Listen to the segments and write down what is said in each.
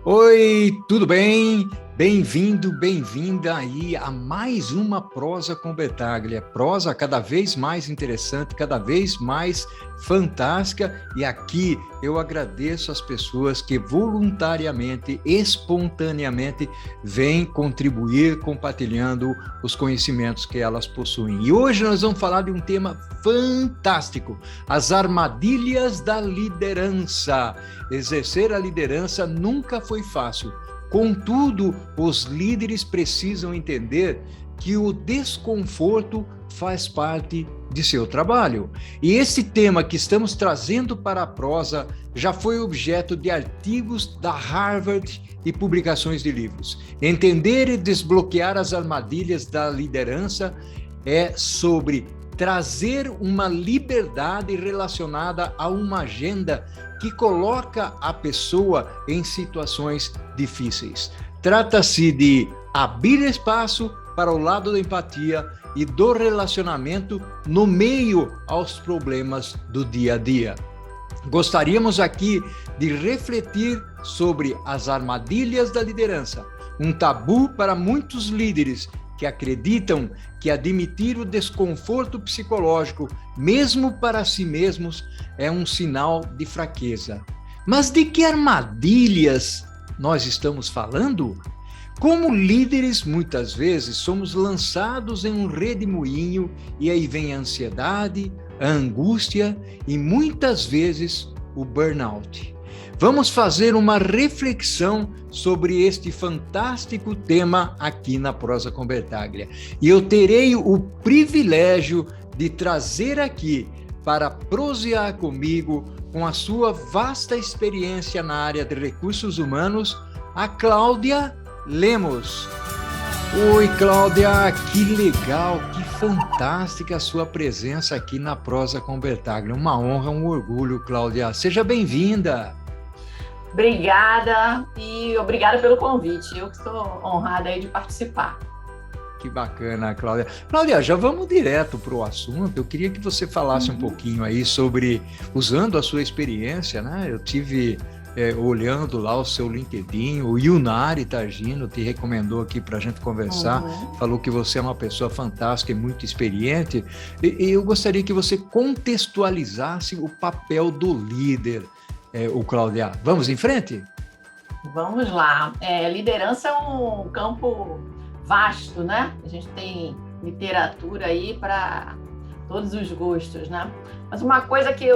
Oi, tudo bem? Bem-vindo, bem-vinda aí a mais uma Prosa com Bertaglia. Prosa cada vez mais interessante, cada vez mais fantástica. E aqui eu agradeço as pessoas que voluntariamente, espontaneamente, vêm contribuir compartilhando os conhecimentos que elas possuem. E hoje nós vamos falar de um tema fantástico: as armadilhas da liderança. Exercer a liderança nunca foi fácil. Contudo, os líderes precisam entender que o desconforto faz parte de seu trabalho. E esse tema que estamos trazendo para a prosa já foi objeto de artigos da Harvard e publicações de livros. Entender e desbloquear as armadilhas da liderança é sobre trazer uma liberdade relacionada a uma agenda que coloca a pessoa em situações difíceis. Trata-se de abrir espaço para o lado da empatia e do relacionamento no meio aos problemas do dia a dia. Gostaríamos aqui de refletir sobre as armadilhas da liderança, um tabu para muitos líderes que acreditam que admitir o desconforto psicológico, mesmo para si mesmos, é um sinal de fraqueza. Mas de que armadilhas nós estamos falando? Como líderes, muitas vezes, somos lançados em um redemoinho e aí vem a ansiedade, a angústia e muitas vezes o burnout. Vamos fazer uma reflexão sobre este fantástico tema aqui na Prosa com Bertaglia. E eu terei o privilégio de trazer aqui para prosear comigo, com a sua vasta experiência na área de recursos humanos, a Cláudia Lemos. Oi, Cláudia, que legal, que fantástica a sua presença aqui na Prosa com Bertaglia. Uma honra, um orgulho, Cláudia. Seja bem-vinda. Obrigada e obrigada pelo convite. Eu que estou honrada aí de participar. Que bacana, Cláudia. Cláudia, já vamos direto para o assunto. Eu queria que você falasse um pouquinho aí sobre, usando a sua experiência, né? Eu tive olhando lá o seu LinkedIn, o Yunari Targino te recomendou aqui para a gente conversar, falou que você é uma pessoa fantástica e muito experiente, e eu gostaria que você contextualizasse o papel do líder, o Cláudia. Vamos em frente? Vamos lá. Liderança é um campo vasto, né? A gente tem literatura aí para todos os gostos, né? Mas uma coisa que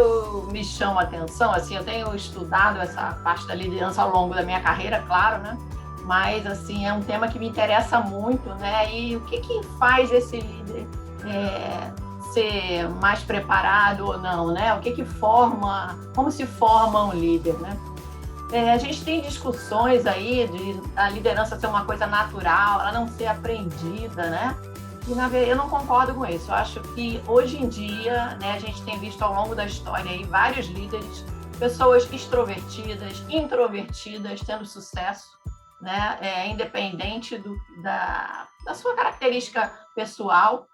me chama a atenção, assim, eu tenho estudado essa parte da liderança ao longo da minha carreira, claro, né? Mas, assim, é um tema que me interessa muito, né? E o que faz esse líder ser mais preparado ou não, né? O que forma, como se forma um líder, né? A gente tem discussões aí de a liderança ser uma coisa natural, ela não ser aprendida, né? E eu não concordo com isso. Eu acho que hoje em dia, né, a gente tem visto ao longo da história aí vários líderes, pessoas extrovertidas, introvertidas, tendo sucesso, né? Independente da sua característica pessoal,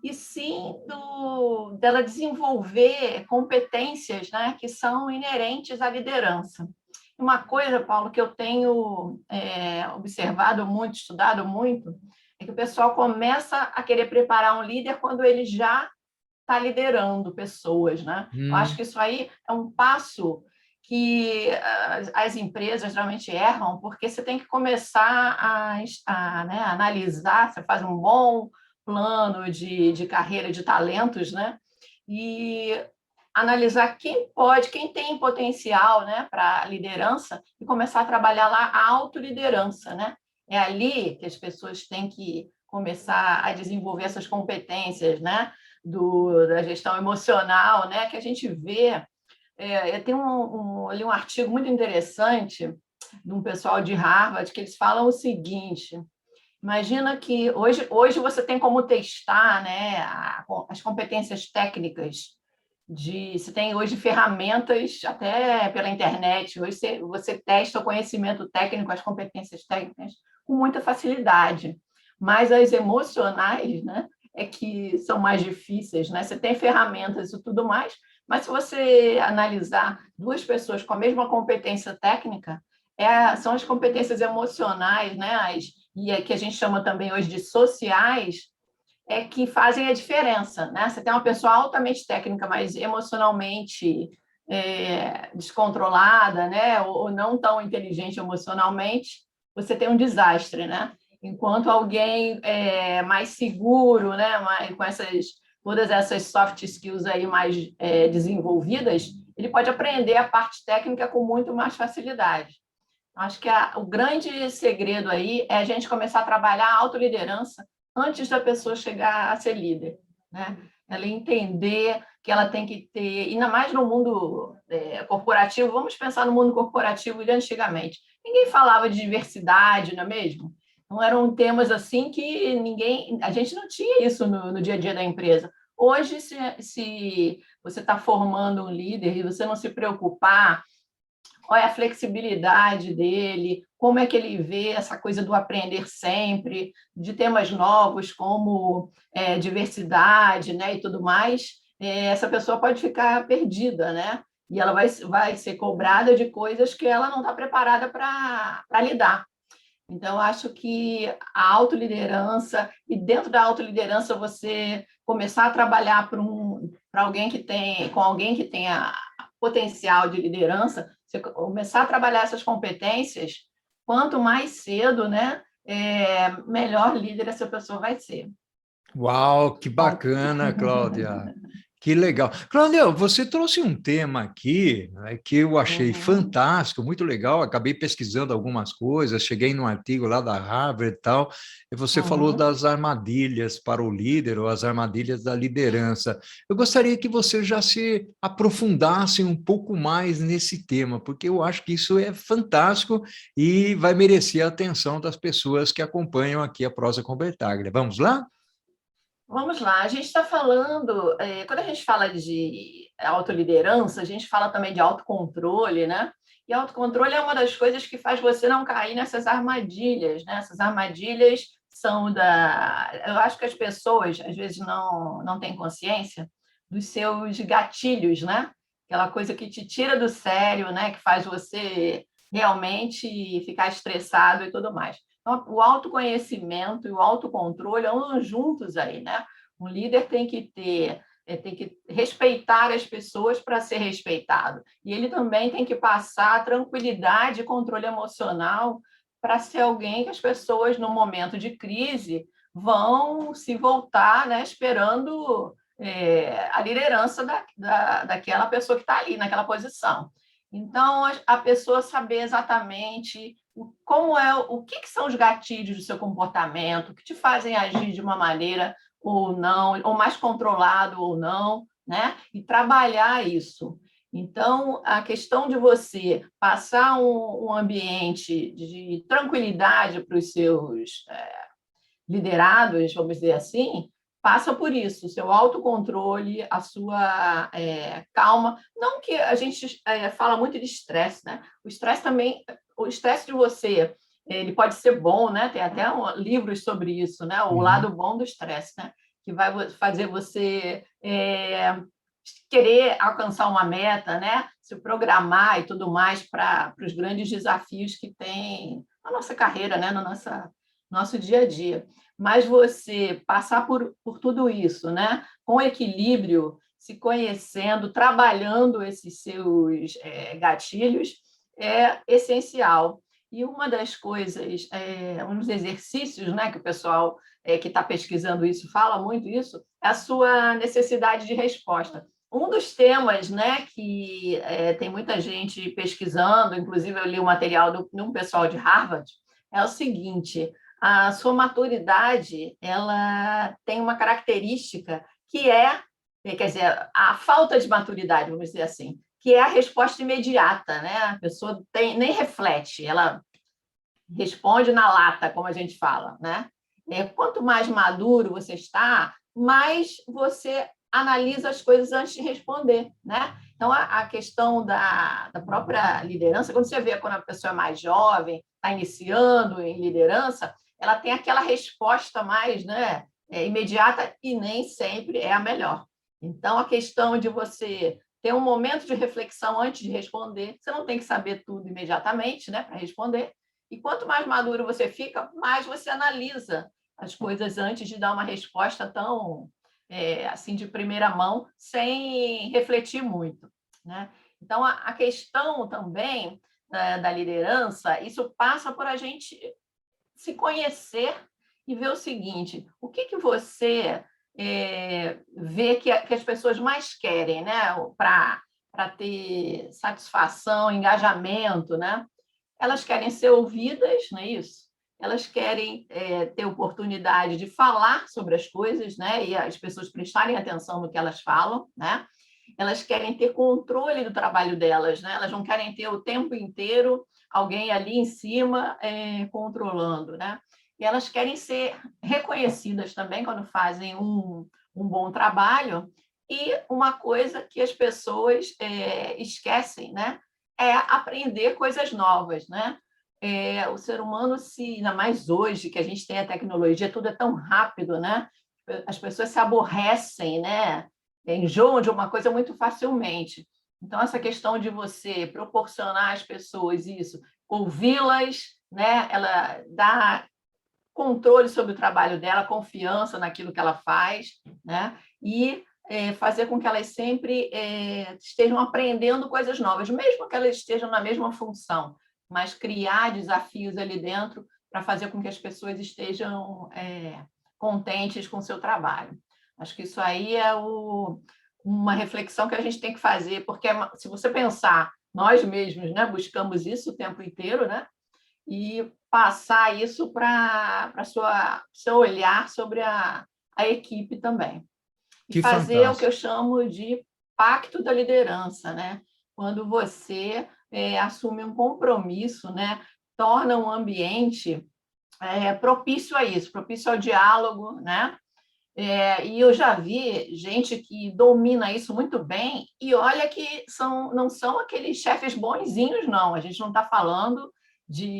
e sim dela desenvolver competências, né, que são inerentes à liderança. Uma coisa, Paulo, que eu tenho observado muito, estudado muito, é que o pessoal começa a querer preparar um líder quando ele já está liderando pessoas, né? Eu acho que isso aí é um passo que as empresas geralmente erram, porque você tem que começar né, a analisar, você faz um bom plano de carreira, de talentos, né? E analisar quem tem potencial, né, para liderança e começar a trabalhar lá a autoliderança, né? É ali que as pessoas têm que começar a desenvolver essas competências, né, da gestão emocional, né, que a gente vê. Tem ali um artigo muito interessante de um pessoal de Harvard que eles falam o seguinte: imagina que hoje você tem como testar, né, as competências técnicas. Você tem hoje ferramentas, até pela internet, hoje você testa o conhecimento técnico, as competências técnicas, com muita facilidade. Mas as emocionais, né, é que são mais difíceis, né? Você tem ferramentas e tudo mais, mas se você analisar duas pessoas com a mesma competência técnica, são as competências emocionais, né? E que a gente chama também hoje de sociais, que fazem a diferença, né? Você tem uma pessoa altamente técnica, mas emocionalmente descontrolada, né? Ou não tão inteligente emocionalmente, você tem um desastre, né? Enquanto alguém mais seguro, né? Com todas essas soft skills aí mais desenvolvidas, ele pode aprender a parte técnica com muito mais facilidade. Acho que o grande segredo aí é a gente começar a trabalhar a autoliderança antes da pessoa chegar a ser líder, né? Ela entender que ela tem que ter, ainda mais no mundo corporativo, vamos pensar no mundo corporativo de antigamente. Ninguém falava de diversidade, não é mesmo? Não eram temas assim que a gente não tinha isso no dia a dia da empresa. Hoje, se você está formando um líder e você não se preocupar qual é a flexibilidade dele, como é que ele vê essa coisa do aprender sempre, de temas novos como diversidade, né, e tudo mais, essa pessoa pode ficar perdida, né? E ela vai ser cobrada de coisas que ela não está preparada para lidar. Então, acho que a autoliderança, e dentro da autoliderança você começar a trabalhar para alguém com alguém que tenha potencial de liderança, você começar a trabalhar essas competências, quanto mais cedo, né, melhor líder essa pessoa vai ser. Uau, que Bom. bacana, Cláudia. Que legal. Cláudia, você trouxe um tema aqui, né, que eu achei Uhum, fantástico, muito legal. Acabei pesquisando algumas coisas, cheguei num artigo lá da Harvard e tal, e você falou uhum. das armadilhas para o líder ou as armadilhas da liderança. Eu gostaria que você já se aprofundasse um pouco mais nesse tema, porque eu acho que isso é fantástico e vai merecer a atenção das pessoas que acompanham aqui a Prosa com Bertaglia. Vamos lá? Vamos lá, a gente está falando, quando a gente fala de autoliderança, a gente fala também de autocontrole, né? E autocontrole é uma das coisas que faz você não cair nessas armadilhas, né? Essas armadilhas são da. Eu acho que as pessoas, às vezes, não têm consciência dos seus gatilhos, né? Aquela coisa que te tira do sério, né? Que faz você realmente ficar estressado e tudo mais. Então, o autoconhecimento e o autocontrole andam juntos aí, né? Um líder tem que respeitar as pessoas para ser respeitado. E ele também tem que passar tranquilidade e controle emocional para ser alguém que as pessoas, no momento de crise, vão se voltar, né, esperando a liderança daquela pessoa que está ali, naquela posição. Então, a pessoa saber exatamente o que são os gatilhos do seu comportamento, que te fazem agir de uma maneira ou não, ou mais controlado ou não, né? E trabalhar isso. Então, a questão de você passar um ambiente de tranquilidade para os seus liderados, vamos dizer assim, passa por isso, o seu autocontrole, a sua calma. Não que a gente fala muito de estresse, né? O estresse também, o estresse de você, ele pode ser bom, né? Tem até livros sobre isso, né? O lado Uhum. bom do estresse, né? Que vai fazer você querer alcançar uma meta, né? Se programar e tudo mais para os grandes desafios que tem na nossa carreira, né? No nosso dia a dia. Mas você passar por tudo isso, né? Com equilíbrio, se conhecendo, trabalhando esses seus gatilhos, é essencial. E uma das coisas, um dos exercícios, né, que o pessoal que está pesquisando isso fala muito isso, é a sua necessidade de resposta. Um dos temas, né, que tem muita gente pesquisando, inclusive eu li o material de um pessoal de Harvard, é o seguinte: a sua maturidade ela tem uma característica que quer dizer, a falta de maturidade, vamos dizer assim, que é a resposta imediata, né? A pessoa nem reflete, ela responde na lata, como a gente fala, né? Quanto mais maduro você está, mais você analisa as coisas antes de responder, né? Então, a questão da própria liderança, quando você vê quando a pessoa é mais jovem, está iniciando em liderança, ela tem aquela resposta mais, né, imediata e nem sempre é a melhor. Então, a questão de você ter um momento de reflexão antes de responder. Você não tem que saber tudo imediatamente, né, para responder. E quanto mais maduro você fica, mais você analisa as coisas antes de dar uma resposta tão assim de primeira mão, sem refletir muito, né? Então, a questão também da liderança, isso passa por a gente se conhecer e ver o seguinte: o que você vê que as pessoas mais querem, né? Para ter satisfação, engajamento, né? Elas querem ser ouvidas, não é isso? Elas querem ter oportunidade de falar sobre as coisas, né? E as pessoas prestarem atenção no que elas falam, né? Elas querem ter controle do trabalho delas, né? Elas não querem ter o tempo inteiro alguém ali em cima controlando, né? E elas querem ser reconhecidas também quando fazem um bom trabalho. E uma coisa que as pessoas esquecem, né? É aprender coisas novas, né? O ser humano, ainda mais hoje, que a gente tem a tecnologia, tudo é tão rápido, né? As pessoas se aborrecem, né? Enjoam de uma coisa muito facilmente. Então, essa questão de você proporcionar às pessoas isso, ouvi-las, né? Ela dá controle sobre o trabalho dela, confiança naquilo que ela faz, né? E fazer com que elas sempre estejam aprendendo coisas novas, mesmo que elas estejam na mesma função, mas criar desafios ali dentro para fazer com que as pessoas estejam contentes com o seu trabalho. Acho que isso aí é uma reflexão que a gente tem que fazer, porque se você pensar, nós mesmos, né, buscamos isso o tempo inteiro, né? E passar isso para seu olhar sobre a equipe também. E Que fazer o que fantástico. eu chamo de pacto da liderança, né? Quando você assume um compromisso, né? Torna um ambiente propício a isso, propício ao diálogo, né? E eu já vi gente que domina isso muito bem, e olha que não são aqueles chefes bonzinhos, não. A gente não está falando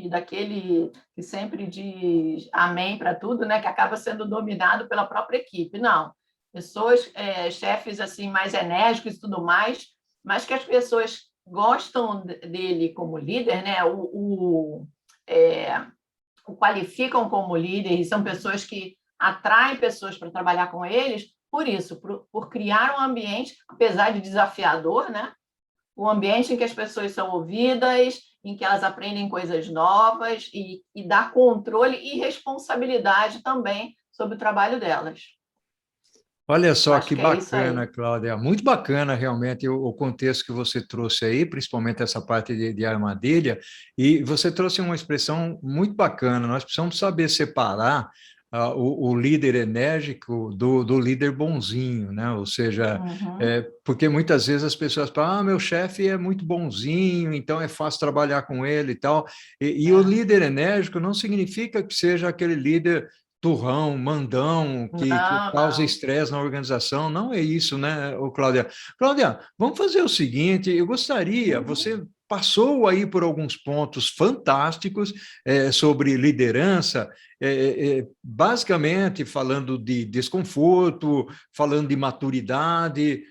daquele que sempre diz amém para tudo, né? Que acaba sendo dominado pela própria equipe. Não. Pessoas, chefes assim mais enérgicos e tudo mais, mas que as pessoas gostam dele como líder, né? O qualificam como líder, e são pessoas que atraem pessoas para trabalhar com eles, por isso, por criar um ambiente, apesar de desafiador, né? Um ambiente em que as pessoas são ouvidas, em que elas aprendem coisas novas e dá controle e responsabilidade também sobre o trabalho delas. Olha Eu só acho que que é isso bacana, aí. Cláudia. Muito bacana, realmente, o contexto que você trouxe aí, principalmente essa parte de armadilha. E você trouxe uma expressão muito bacana. Nós precisamos saber separar o líder enérgico do líder bonzinho, né? Ou seja, Uhum. porque muitas vezes as pessoas falam: meu chefe é muito bonzinho, então é fácil trabalhar com ele e tal. E o líder enérgico não significa que seja aquele líder turrão, mandão, que Não, causa não. estresse na organização. Não é isso, né, Cláudia? Cláudia, vamos fazer o seguinte: eu gostaria, Uhum. você passou aí por alguns pontos fantásticos sobre liderança, basicamente falando de desconforto, falando de maturidade.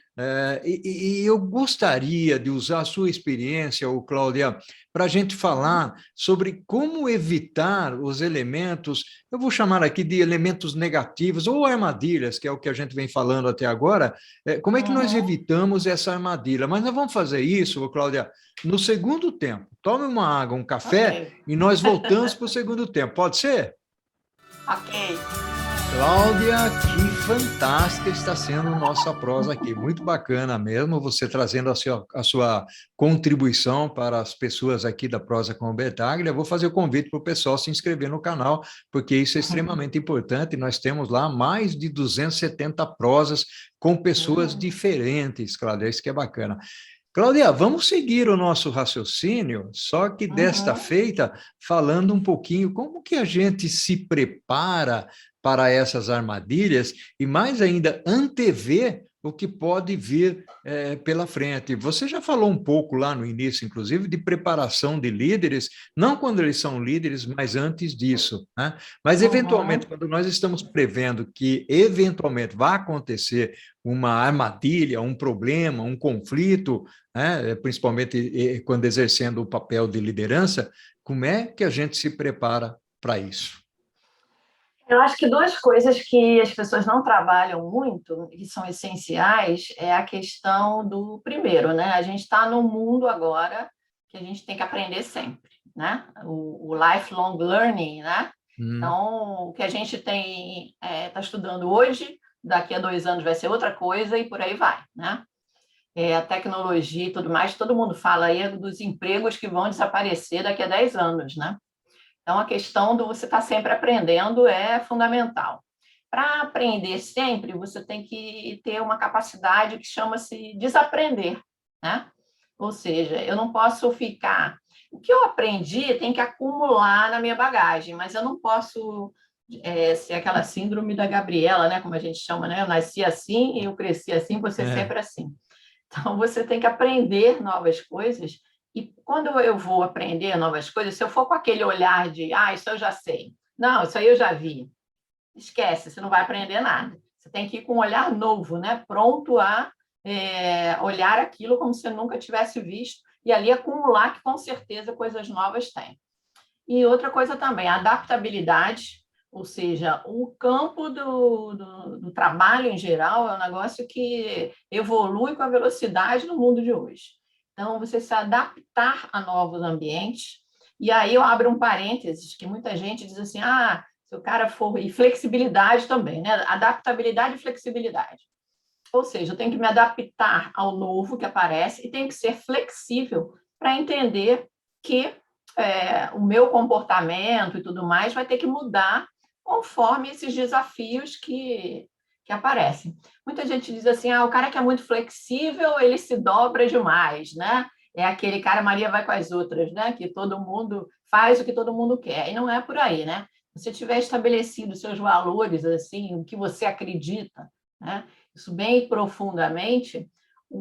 E eu gostaria de usar a sua experiência, Cláudia, para a gente Uhum. falar sobre como evitar os elementos, eu vou chamar aqui de elementos negativos, ou armadilhas, que é o que a gente vem falando até agora. Como é que nós Uhum. evitamos essa armadilha? Mas nós vamos fazer isso, Cláudia, no segundo tempo. Tome uma água, um Ok. café, e nós voltamos para o segundo tempo. Pode ser? Ok. Cláudia, que fantástica está sendo nossa prosa aqui. Muito bacana mesmo você trazendo a sua contribuição para as pessoas aqui da Prosa com Bertaglia. Vou fazer o convite para o pessoal se inscrever no canal, porque isso é extremamente importante. Nós temos lá mais de 270 prosas com pessoas diferentes, Cláudia, isso que é bacana. Cláudia, vamos seguir o nosso raciocínio, só que desta Uhum. feita, falando um pouquinho como que a gente se prepara para essas armadilhas e mais ainda antever o que pode vir pela frente. Você já falou um pouco lá no início, inclusive, de preparação de líderes, não quando eles são líderes, mas antes disso, né? Mas, eventualmente, Uhum. quando nós estamos prevendo que, eventualmente, vai acontecer uma armadilha, um problema, um conflito, né? Principalmente quando exercendo o papel de liderança, como é que a gente se prepara para isso? Eu acho que duas coisas que as pessoas não trabalham muito, que são essenciais, é a questão do primeiro, né? A gente está num mundo agora que a gente tem que aprender sempre, né? O lifelong learning, né? Hum, Então, o que a gente tem está estudando hoje, daqui a 2 anos vai ser outra coisa e por aí vai, né? A tecnologia e tudo mais, todo mundo fala aí dos empregos que vão desaparecer daqui a 10 anos, né? Então, a questão do você estar sempre aprendendo é fundamental. Para aprender sempre, você tem que ter uma capacidade que chama-se desaprender, né? Ou seja, eu não posso ficar. O que eu aprendi tem que acumular na minha bagagem, mas eu não posso ser aquela síndrome da Gabriela, né? Como a gente chama, né? Eu nasci assim, eu cresci assim, você é, sempre assim. Então, você tem que aprender novas coisas. E quando eu vou aprender novas coisas, se eu for com aquele olhar de, isso eu já sei, não, isso aí eu já vi, esquece, você não vai aprender nada. Você tem que ir com um olhar novo, né? Pronto a olhar aquilo como se nunca tivesse visto e ali acumular que com certeza coisas novas tem. E outra coisa também, a adaptabilidade, ou seja, o campo do trabalho em geral é um negócio que evolui com a velocidade no mundo de hoje. Então, você se adaptar a novos ambientes. E aí eu abro um parênteses, que muita gente diz assim, se o cara for... E flexibilidade também, né? Adaptabilidade e flexibilidade. Ou seja, eu tenho que me adaptar ao novo que aparece e tenho que ser flexível para entender que o meu comportamento e tudo mais vai ter que mudar conforme esses desafios que aparecem. Muita gente diz assim, o cara que é muito flexível, ele se dobra demais, né? É aquele cara Maria vai com as outras, né? Que todo mundo faz o que todo mundo quer. E não é por aí, né? Se você tiver estabelecido seus valores, assim, o que você acredita, né? Isso bem profundamente,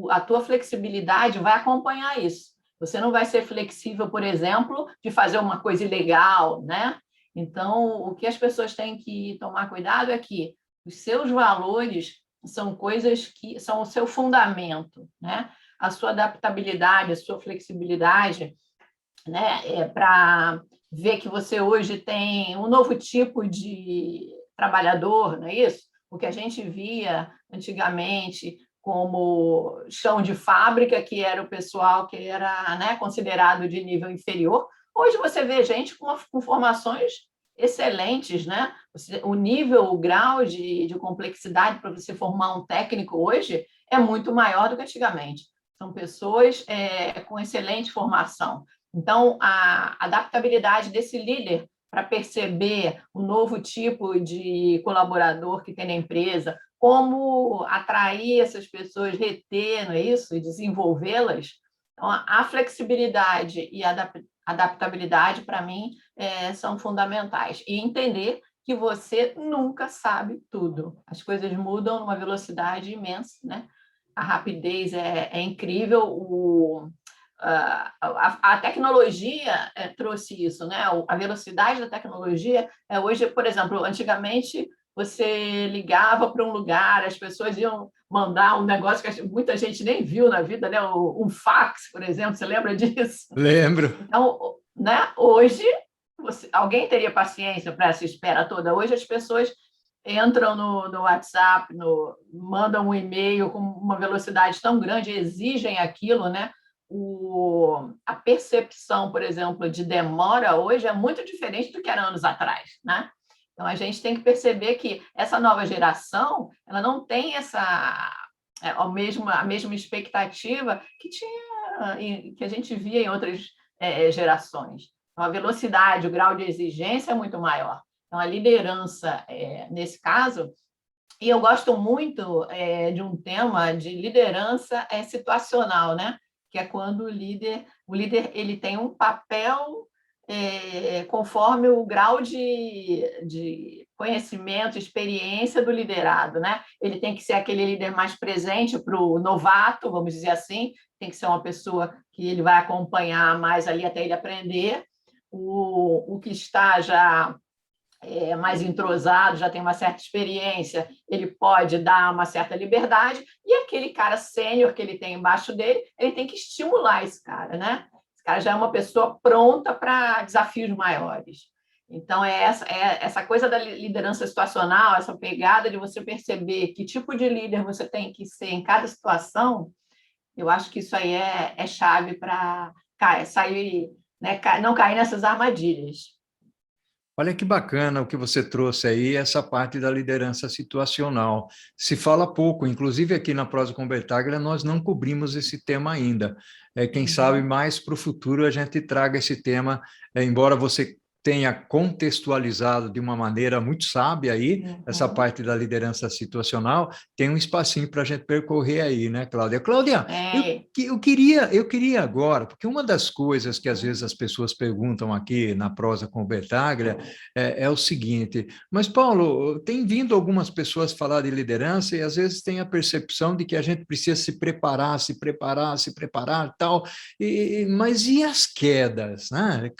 a tua flexibilidade vai acompanhar isso. Você não vai ser flexível, por exemplo, de fazer uma coisa ilegal, né? Então, o que as pessoas têm que tomar cuidado é que os seus valores são coisas que são o seu fundamento, né? A sua adaptabilidade, a sua flexibilidade, né? Para ver que você hoje tem um novo tipo de trabalhador, não é isso? O que a gente via antigamente como chão de fábrica, que era o pessoal que era, né, considerado de nível inferior. Hoje você vê gente com formações excelentes, né? O nível, o grau de complexidade para você formar um técnico hoje é muito maior do que antigamente. São pessoas com excelente formação. Então, a adaptabilidade desse líder para perceber o novo tipo de colaborador que tem na empresa, como atrair essas pessoas, reter, não é isso? E desenvolvê-las. Então, a flexibilidade e a adaptabilidade, para mim, são fundamentais. E entender que você nunca sabe tudo. As coisas mudam numa velocidade imensa, né? A rapidez é incrível, a tecnologia trouxe isso, né? A velocidade da tecnologia hoje, por exemplo, antigamente você ligava para um lugar, as pessoas iam mandar um negócio que muita gente nem viu na vida, né? Um fax, por exemplo, você lembra disso? lembro. Então, né? Hoje alguém teria paciência para essa espera toda. Hoje as pessoas entram no WhatsApp, mandam um e-mail com uma velocidade tão grande, exigem aquilo, né? A percepção, por exemplo, de demora hoje é muito diferente do que era anos atrás, né? Então, a gente tem que perceber que essa nova geração, ela não tem a mesma expectativa que a gente via em outras gerações. Então, a velocidade, o grau de exigência é muito maior. Então, a liderança, nesse caso, e eu gosto muito de um tema de liderança situacional, né? Que é quando o líder ele tem um papel conforme o grau de conhecimento, experiência do liderado, né? Ele tem que ser aquele líder mais presente para o novato, vamos dizer assim, tem que ser uma pessoa que ele vai acompanhar mais ali até ele aprender. O que está já mais entrosado, já tem uma certa experiência, ele pode dar uma certa liberdade, e aquele cara sênior que ele tem embaixo dele, ele tem que estimular esse cara, né? Esse cara já é uma pessoa pronta para desafios maiores. Então, essa coisa da liderança situacional, essa pegada de você perceber que tipo de líder você tem que ser em cada situação, eu acho que isso aí é chave para sair, né, não cair nessas armadilhas. Olha que bacana o que você trouxe aí, essa parte da liderança situacional. Se fala pouco, inclusive aqui na Prosa com Bertaglia, nós não cobrimos esse tema ainda. Quem sabe mais para o futuro a gente traga esse tema, embora você tenha contextualizado de uma maneira muito sábia aí, essa parte da liderança situacional, tem um espacinho para a gente percorrer aí, né, Cláudia? Cláudia, eu queria agora, porque uma das coisas que às vezes as pessoas perguntam aqui na Prosa com Bertaglia é o seguinte, mas Paulo, tem vindo algumas pessoas falar de liderança e às vezes tem a percepção de que a gente precisa se preparar, tal, mas e as quedas, né?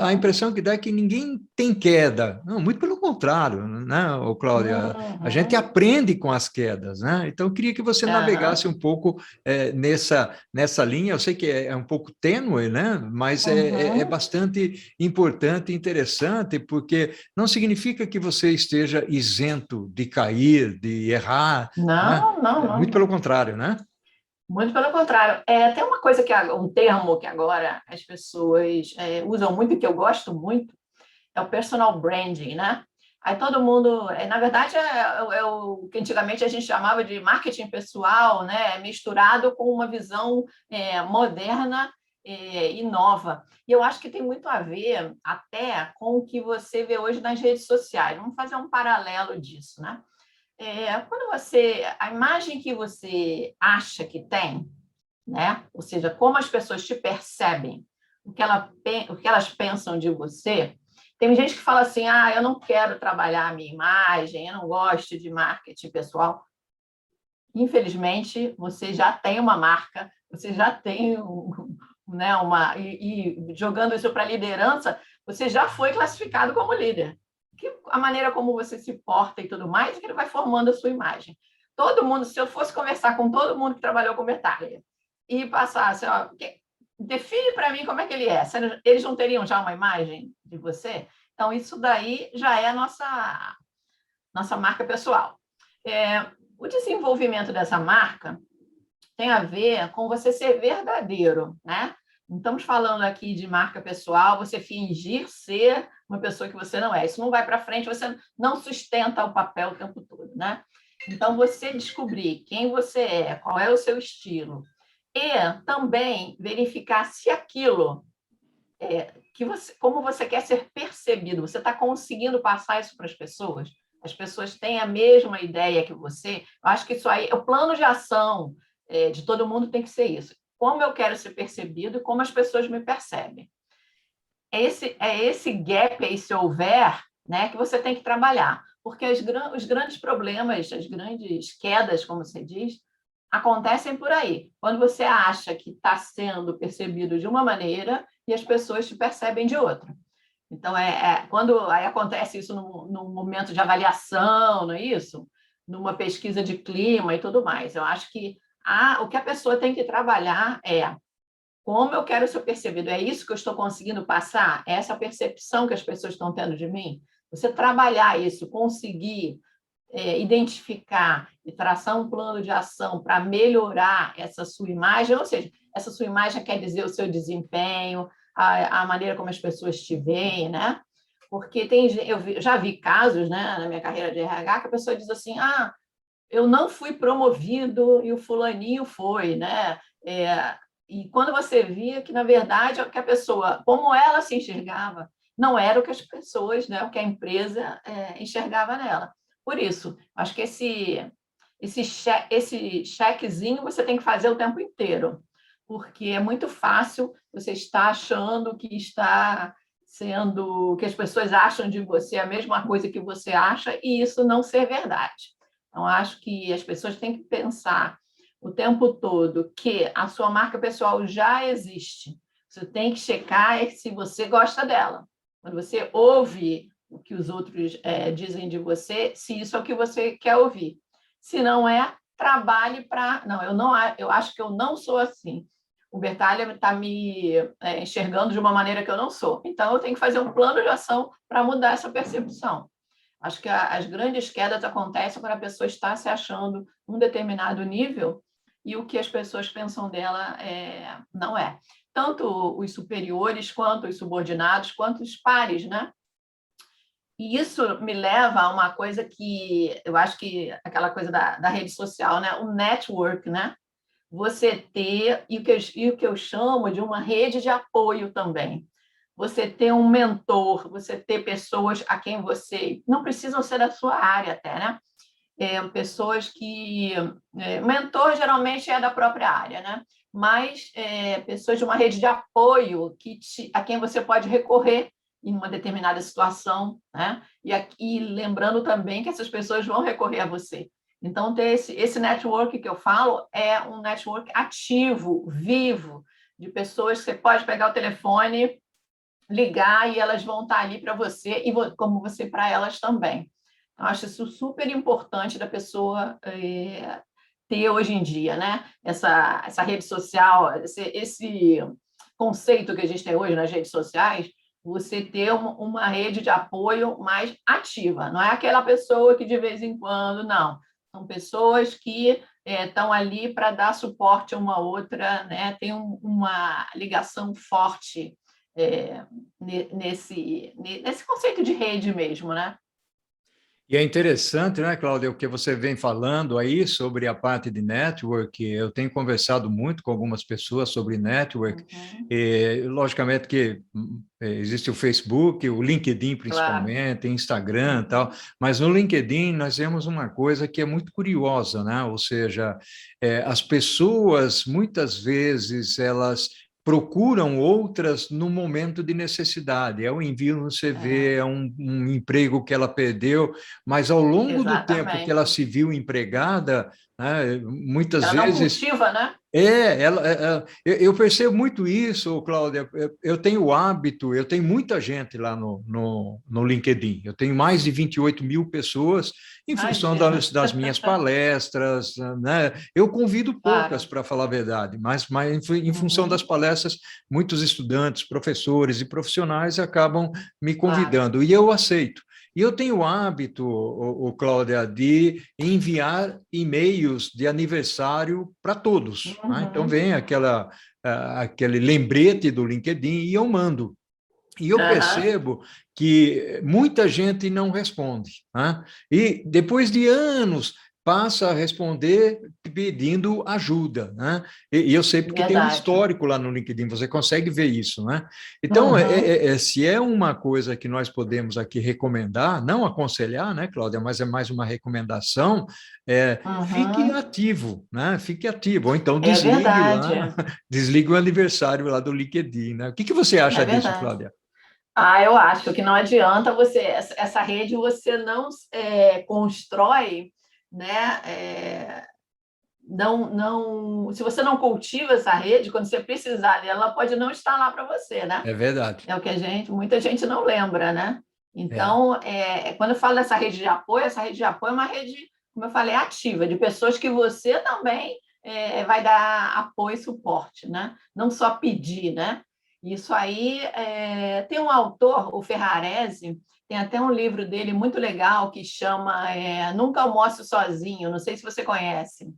A impressão que dá é que ninguém tem queda. Não, muito pelo contrário, né, Cláudia? A gente aprende com as quedas, né? Então, eu queria que você navegasse um pouco nessa linha. Eu sei que é um pouco tênue, né? Mas é bastante importante e interessante, porque não significa que você esteja isento de cair, de errar, né? Não. Muito pelo contrário, né? Muito pelo contrário. Tem uma coisa um termo que agora as pessoas usam muito, que eu gosto muito, é o personal branding, né? Aí todo mundo, na verdade, é o que antigamente a gente chamava de marketing pessoal, né? Misturado com uma visão moderna e nova. E eu acho que tem muito a ver até com o que você vê hoje nas redes sociais. Vamos fazer um paralelo disso, né? Quando a imagem que você acha que tem, né? Ou seja, como as pessoas te percebem, o que elas pensam de você. Tem gente que fala assim, eu não quero trabalhar a minha imagem, eu não gosto de marketing pessoal. Infelizmente, você já tem uma marca, você já tem né, e jogando isso para a liderança, você já foi classificado como líder. A maneira como você se porta e tudo mais, é que ele vai formando a sua imagem. Todo mundo, se eu fosse conversar com todo mundo que trabalhou com Bertaglia e passasse, define para mim como é que ele é. Eles não teriam já uma imagem de você? Então, isso daí já é a nossa marca pessoal. O desenvolvimento dessa marca tem a ver com você ser verdadeiro, né? Não estamos falando aqui de marca pessoal, você fingir ser uma pessoa que você não é. Isso não vai para frente, você não sustenta o papel o tempo todo, né? Então, você descobrir quem você é, qual é o seu estilo, e também verificar se aquilo como você quer ser percebido, você está conseguindo passar isso para as pessoas têm a mesma ideia que você. Eu acho que isso aí, o plano de ação de todo mundo tem que ser isso. Como eu quero ser percebido e como as pessoas me percebem. Esse gap aí, se houver, né, que você tem que trabalhar. Porque os grandes problemas, as grandes quedas, como você diz, acontecem por aí. Quando você acha que está sendo percebido de uma maneira e as pessoas te percebem de outra. Então, quando aí acontece isso num momento de avaliação, não é isso? Numa pesquisa de clima e tudo mais. Eu acho que o que a pessoa tem que trabalhar é como eu quero ser percebido. É isso que eu estou conseguindo passar? É essa percepção que as pessoas estão tendo de mim? Você trabalhar isso, conseguir identificar e traçar um plano de ação para melhorar essa sua imagem, ou seja, essa sua imagem quer dizer o seu desempenho, a maneira como as pessoas te veem, né? Porque eu já vi casos, né, na minha carreira de RH, que a pessoa diz assim, eu não fui promovido e o fulaninho foi, né? E quando você via que, na verdade, que a pessoa, como ela se enxergava, não era o que as pessoas, né, o que a empresa enxergava nela. Por isso, acho que esse chequezinho você tem que fazer o tempo inteiro, porque é muito fácil você estar achando que está sendo que as pessoas acham de você a mesma coisa que você acha e isso não ser verdade. Então, acho que as pessoas têm que pensar o tempo todo que a sua marca pessoal já existe. Você tem que checar se você gosta dela. Quando você ouve o que os outros dizem de você, se isso é o que você quer ouvir. Se não é, trabalhe para... Não, eu acho que eu não sou assim. O Bertalha está me enxergando de uma maneira que eu não sou. Então, eu tenho que fazer um plano de ação para mudar essa percepção. Acho que as grandes quedas acontecem quando a pessoa está se achando um determinado nível e o que as pessoas pensam dela não é. Tanto os superiores, quanto os subordinados, quanto os pares, né? E isso me leva a uma coisa que eu acho que aquela coisa da rede social, né? O network, né? Você ter, e o que eu chamo de uma rede de apoio também. Você ter um mentor, você ter pessoas a quem você... Não precisam ser da sua área até, né? Pessoas que... mentor geralmente é da própria área, né? Mas pessoas de uma rede de apoio a quem você pode recorrer em uma determinada situação, né? E lembrando também que essas pessoas vão recorrer a você. Então, ter esse network que eu falo é um network ativo, vivo, de pessoas que você pode pegar o telefone, ligar e elas vão estar ali para você e como você para elas também. Eu acho isso super importante da pessoa ter hoje em dia, né? Essa rede social, esse conceito que a gente tem hoje nas redes sociais, você ter uma rede de apoio mais ativa. Não é aquela pessoa que de vez em quando, não. São pessoas que estão ali para dar suporte a uma outra, né? Tem uma ligação forte nesse conceito de rede mesmo, né? E é interessante, né, Cláudia, o que você vem falando aí sobre a parte de network. Eu tenho conversado muito com algumas pessoas sobre network. Uhum. E, logicamente que existe o Facebook, o LinkedIn Claro. principalmente, Instagram e Uhum. tal, mas no LinkedIn nós temos uma coisa que é muito curiosa, né? Ou seja, as pessoas, muitas vezes, elas procuram outras no momento de necessidade. É o envio no CV, é um emprego que ela perdeu, mas ao longo do tempo que ela Exatamente. se viu empregada, né, muitas Ela não vezes cultiva, né? eu percebo muito isso, Cláudia. Eu tenho o hábito, eu tenho muita gente lá no LinkedIn. Eu tenho mais de 28 mil pessoas em função Imagina. das minhas palestras, né? Eu convido poucas, Claro. para falar a verdade, mas em função das Uhum. palestras, muitos estudantes, professores e profissionais acabam me Claro. convidando, e eu aceito. E eu tenho o hábito, Cláudia, de enviar e-mails de aniversário para todos, né? Então Uhum. vem aquele lembrete do LinkedIn e eu mando. E eu Uhum. percebo que muita gente não responde, né? E depois de anos passa a responder pedindo ajuda, né? E eu sei porque tem um Verdade. histórico lá no LinkedIn, você consegue ver isso, né? Então, Uhum. se é uma coisa que nós podemos aqui recomendar, não aconselhar, né, Cláudia, mas é mais uma recomendação, fique Uhum. ativo, né? Fique ativo, ou então É desligue verdade. lá, desligue o aniversário lá do LinkedIn, né? O que você É acha disso, verdade. Cláudia? Eu acho que não adianta essa rede você não constrói, né? Se você não cultiva essa rede, quando você precisar dela, ela pode não estar lá para você, né? É verdade. É o que muita gente não lembra, né? É. Então, quando eu falo dessa rede de apoio, essa rede de apoio é uma rede, como eu falei, ativa, de pessoas que você também vai dar apoio e suporte, né? Não só pedir, né? Isso aí, tem um autor, o Ferrarese, tem até um livro dele muito legal que chama Nunca Almoce Sozinho, não sei se você conhece.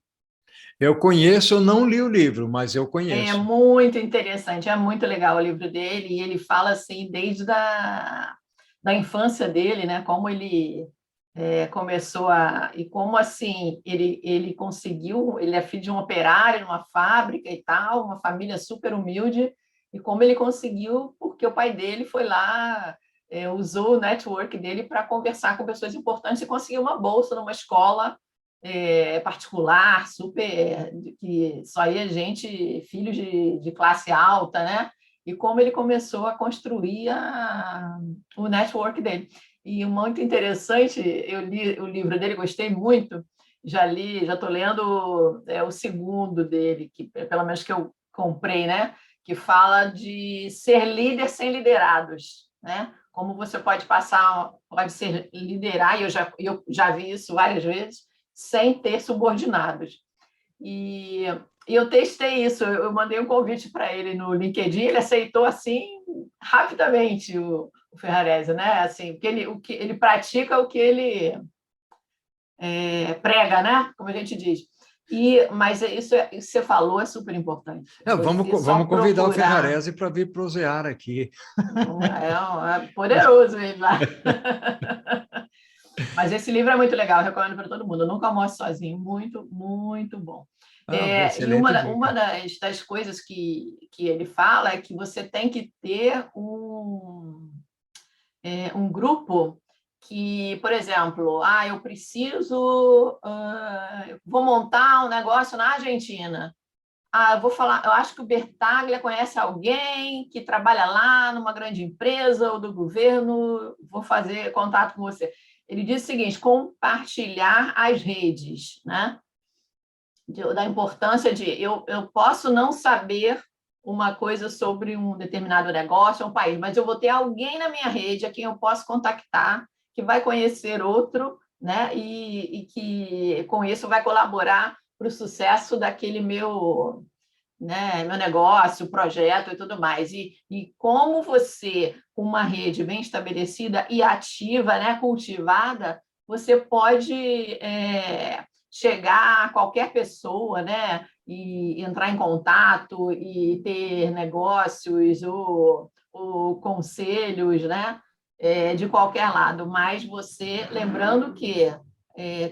Eu conheço, eu não li o livro, mas eu É conheço. muito interessante, é muito legal o livro dele, e ele fala assim, desde da infância dele, né, como ele começou e como assim, ele conseguiu, ele é filho de um operário numa fábrica e tal, uma família super humilde, e como ele conseguiu, porque o pai dele foi lá, usou o network dele para conversar com pessoas importantes e conseguiu uma bolsa numa escola particular, super, que só ia gente, filhos de classe alta, né? e como ele começou a construir o network dele. E muito interessante, eu li o livro dele, gostei muito, já estou lendo o segundo dele, que pelo menos que eu comprei, né? Que fala de ser líder sem liderados, né? Como você pode liderar, e eu já vi isso várias vezes, sem ter subordinados. E eu testei isso, eu mandei um convite para ele no LinkedIn, ele aceitou assim rapidamente o Ferrarese, né? Assim, o que ele pratica, o que ele prega, né? Como a gente diz. Mas isso que você falou é super importante. Vamos convidar o Ferrarese para vir prosear aqui. É poderoso ele lá. Mas esse livro é muito legal, eu recomendo para todo mundo. Eu nunca almoço sozinho, muito, muito bom. E uma das coisas que ele fala é que você tem que ter um grupo que, por exemplo, eu preciso, vou montar um negócio na Argentina. Eu vou falar, eu acho que o Bertaglia conhece alguém que trabalha lá numa grande empresa ou do governo, vou fazer contato com você. Ele diz o seguinte: compartilhar as redes, né? Da importância de eu posso não saber uma coisa sobre um determinado negócio, um país, mas eu vou ter alguém na minha rede a quem eu posso contactar, que vai conhecer outro, né? E que com isso vai colaborar para o sucesso daquele meu negócio, projeto e tudo mais. E como você, com uma rede bem estabelecida e ativa, né, cultivada, você pode chegar a qualquer pessoa, né, e entrar em contato e ter negócios ou conselhos, né, de qualquer lado. Mas você, lembrando que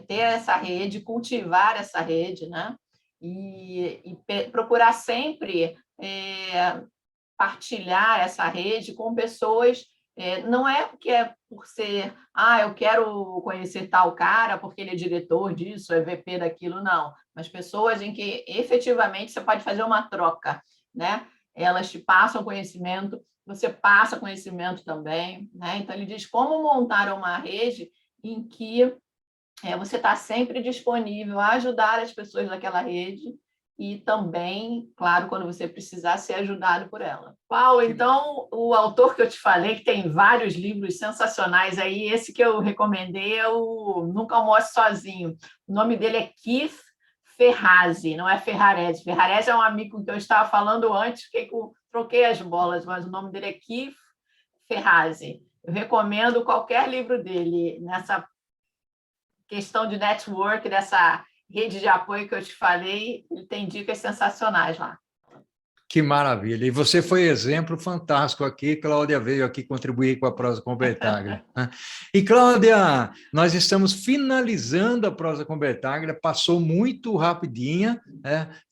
ter essa rede, cultivar essa rede, né, e procurar sempre partilhar essa rede com pessoas, não é porque é por ser, eu quero conhecer tal cara porque ele é diretor disso, é VP daquilo, não, mas pessoas em que efetivamente você pode fazer uma troca, né? Elas te passam conhecimento, você passa conhecimento também, né? Então ele diz como montar uma rede em que você está sempre disponível a ajudar as pessoas daquela rede e também, claro, quando você precisar, ser ajudado por ela. Paulo, então, o autor que eu te falei, que tem vários livros sensacionais aí, esse que eu recomendei é o Nunca Almoce Sozinho. O nome dele é Keith Ferrazzi, não é Ferrarese. Ferrarese é um amigo com que eu estava falando antes, troquei as bolas, mas o nome dele é Keith Ferrazzi. Eu recomendo qualquer livro dele nessa questão de network, dessa rede de apoio que eu te falei, ele tem dicas sensacionais lá. Que maravilha! E você foi exemplo fantástico aqui, Cláudia veio aqui contribuir com a Prosa com Bertaglia. E, Cláudia, nós estamos finalizando a Prosa com Bertaglia, passou muito rapidinha,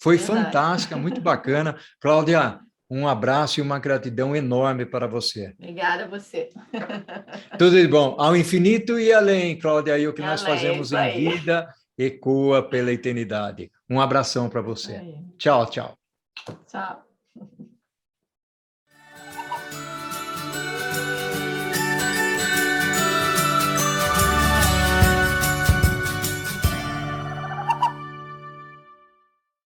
foi fantástica, muito bacana. Cláudia, um abraço e uma gratidão enorme para você. Obrigada a você. Tudo de bom. Ao infinito e além, Cláudia, e o que nós fazemos em vida ecoa pela eternidade. Um abração para você. Tchau, tchau. Tchau.